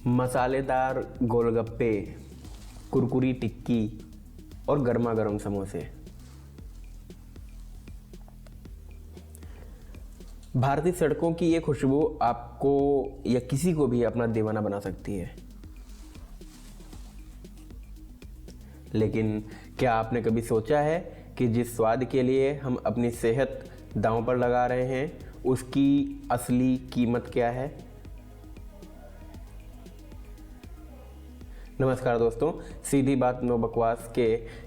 मसालेदार गोलगप्पे, कुरकुरी टिक्की और गर्मा गर्म समोसे। भारतीय सड़कों की ये खुशबू आपको या किसी को भी अपना दीवाना बना सकती है। लेकिन क्या आपने कभी सोचा है कि जिस स्वाद के लिए हम अपनी सेहत दांव पर लगा रहे हैं उसकी असली कीमत क्या है? नमस्कार दोस्तों, सीधी बात नो बकवास के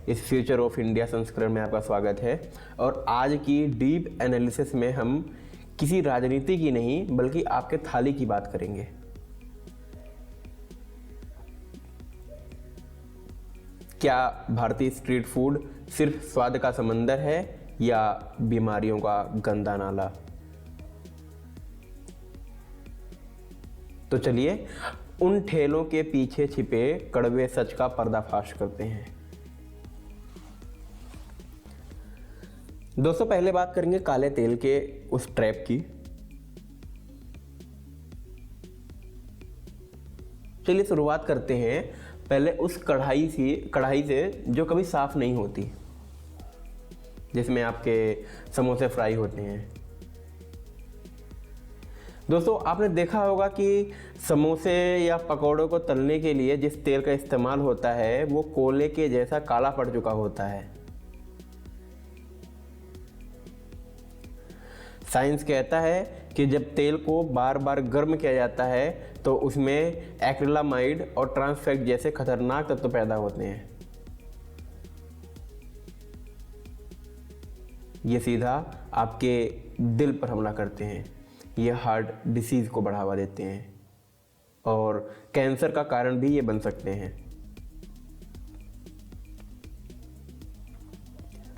इस फ्यूचर ऑफ इंडिया संस्करण में आपका स्वागत है। और आज की डीप एनालिसिस में हम किसी राजनीति की नहीं बल्कि आपके थाली की बात करेंगे। क्या भारतीय स्ट्रीट फूड सिर्फ स्वाद का समंदर है या बीमारियों का गंदा नाला? तो चलिए उन ठेलों के पीछे छिपे कड़वे सच का पर्दाफाश करते हैं। दोस्तों, पहले बात करेंगे काले तेल के उस ट्रैप की। चलिए शुरुआत करते हैं पहले उस कढ़ाई से जो कभी साफ नहीं होती, जिसमें आपके समोसे फ्राई होते हैं। दोस्तों, आपने देखा होगा कि समोसे या पकौड़ों को तलने के लिए जिस तेल का इस्तेमाल होता है वो कोयले के जैसा काला पड़ चुका होता है। साइंस कहता है कि जब तेल को बार बार गर्म किया जाता है तो उसमें एक्रिलामाइड और ट्रांस फैट जैसे खतरनाक तत्व पैदा होते हैं। ये सीधा आपके दिल पर हमला करते हैं, ये हार्ट डिसीज को बढ़ावा देते हैं और कैंसर का कारण भी ये बन सकते हैं।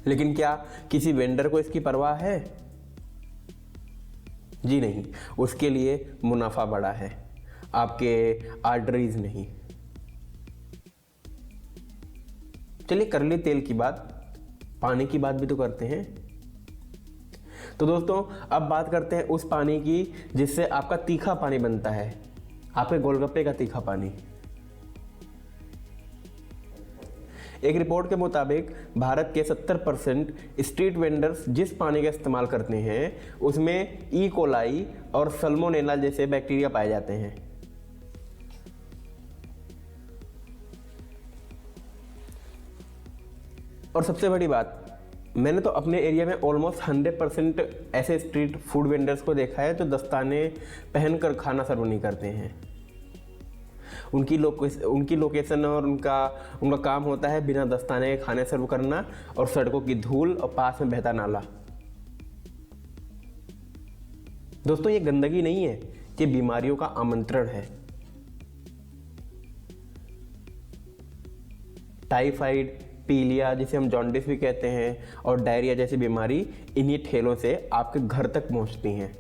लेकिन क्या किसी वेंडर को इसकी परवाह है? जी नहीं, उसके लिए मुनाफा बड़ा है, आपके आर्टरीज नहीं। चलिए कर ली तेल की बात, पानी की बात भी तो करते हैं। तो दोस्तों, अब बात करते हैं उस पानी की जिससे आपका तीखा पानी बनता है, आपके गोलगप्पे का तीखा पानी। एक रिपोर्ट के मुताबिक भारत के 70% स्ट्रीट वेंडर्स जिस पानी का इस्तेमाल करते हैं उसमें ई कोलाई और सल्मोनेला जैसे बैक्टीरिया पाए जाते हैं। और सबसे बड़ी बात, मैंने तो अपने एरिया में ऑलमोस्ट 100% ऐसे स्ट्रीट फूड वेंडर्स को देखा है जो दस्ताने पहनकर खाना सर्व नहीं करते हैं। उनकी लोकेशन और उनका काम होता है बिना दस्ताने के खाने सर्व करना और सड़कों की धूल और पास में बहता नाला। दोस्तों, ये गंदगी नहीं है, ये बीमारियों का आमंत्रण है। टाइफाइड, पीलिया जिसे हम जॉन्डिस भी कहते हैं और डायरिया जैसी बीमारी इन्हीं ठेलों से आपके घर तक पहुंचती हैं।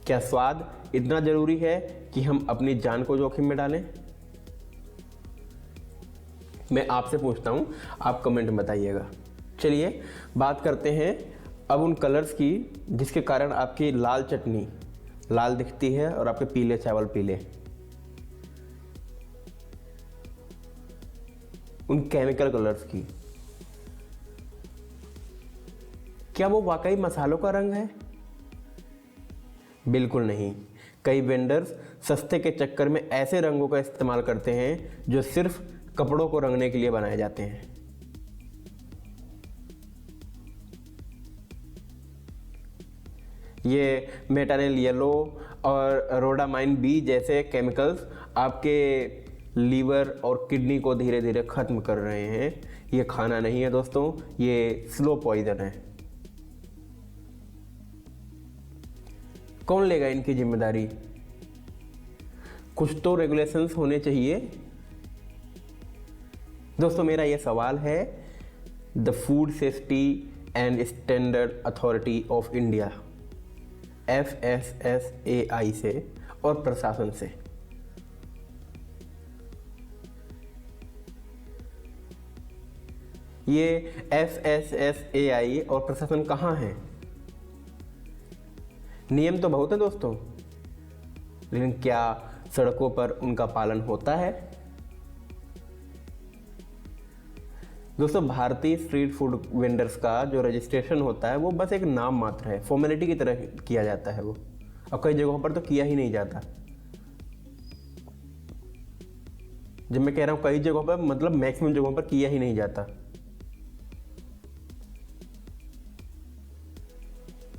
क्या स्वाद इतना जरूरी है कि हम अपनी जान को जोखिम में डालें? मैं आपसे पूछता हूं, आप कमेंट में बताइएगा। चलिए बात करते हैं अब उन कलर्स की जिसके कारण आपकी लाल चटनी लाल दिखती है और आपके पीले चावल पीले। उन केमिकल कलर्स की। क्या वो वाकई मसालों का रंग है? बिल्कुल नहीं। कई वेंडर्स सस्ते के चक्कर में ऐसे रंगों का इस्तेमाल करते हैं जो सिर्फ कपड़ों को रंगने के लिए बनाए जाते हैं। ये मेटानिल येलो और रोडामाइन बी जैसे केमिकल्स आपके लीवर और किडनी को धीरे धीरे खत्म कर रहे हैं। ये खाना नहीं है दोस्तों, ये स्लो पॉइजन है। कौन लेगा इनकी जिम्मेदारी? कुछ तो रेगुलेशंस होने चाहिए। दोस्तों, मेरा यह सवाल है the food safety and standard authority of India FSSAI से और प्रशासन से। ये FSSAI और प्रशासन कहाँ है? नियम तो बहुत है दोस्तों, लेकिन क्या सड़कों पर उनका पालन होता है? दोस्तों, भारतीय स्ट्रीट फूड वेंडर्स का जो रजिस्ट्रेशन होता है वो बस एक नाम मात्र है, फॉर्मेलिटी की तरह किया जाता है वो, और कई जगहों पर तो किया ही नहीं जाता। जब मैं कह रहा हूँ कई जगहों पर, मतलब मैक्सिमम जगहों पर किया ही नहीं जाता।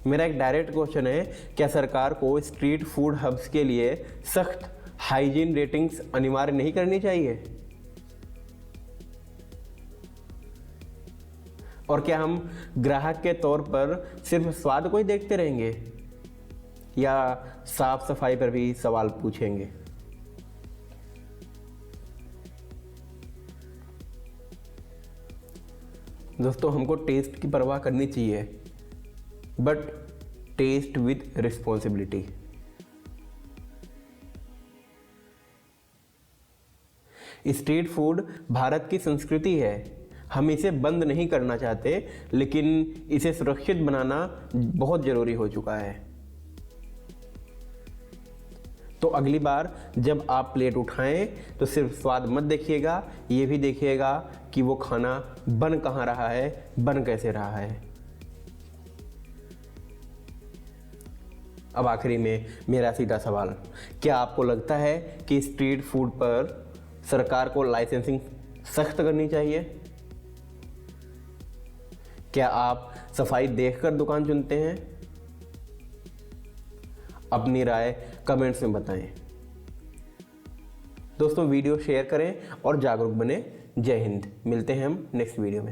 मेरा एक डायरेक्ट क्वेश्चन है, क्या सरकार को स्ट्रीट फूड हब्स के लिए सख्त हाइजीन रेटिंग्स अनिवार्य नहीं करनी चाहिए? और क्या हम ग्राहक के तौर पर सिर्फ स्वाद को ही देखते रहेंगे या साफ सफाई पर भी सवाल पूछेंगे? दोस्तों, हमको टेस्ट की परवाह करनी चाहिए, but taste with responsibility. Street food Bharat की संस्कृति है, हम इसे बंद नहीं करना चाहते, लेकिन इसे सुरक्षित बनाना बहुत ज़रूरी हो चुका है। तो अगली बार जब आप प्लेट उठाएं तो सिर्फ स्वाद मत देखिएगा, ये भी देखिएगा कि वो खाना बन कहाँ रहा है, बन कैसे रहा है। अब आखिरी में मेरा सीधा सवाल, क्या आपको लगता है कि स्ट्रीट फूड पर सरकार को लाइसेंसिंग सख्त करनी चाहिए? क्या आप सफाई देखकर दुकान चुनते हैं? अपनी राय कमेंट्स में बताएं। दोस्तों, वीडियो शेयर करें और जागरूक बने। जय हिंद। मिलते हैं हम नेक्स्ट वीडियो में।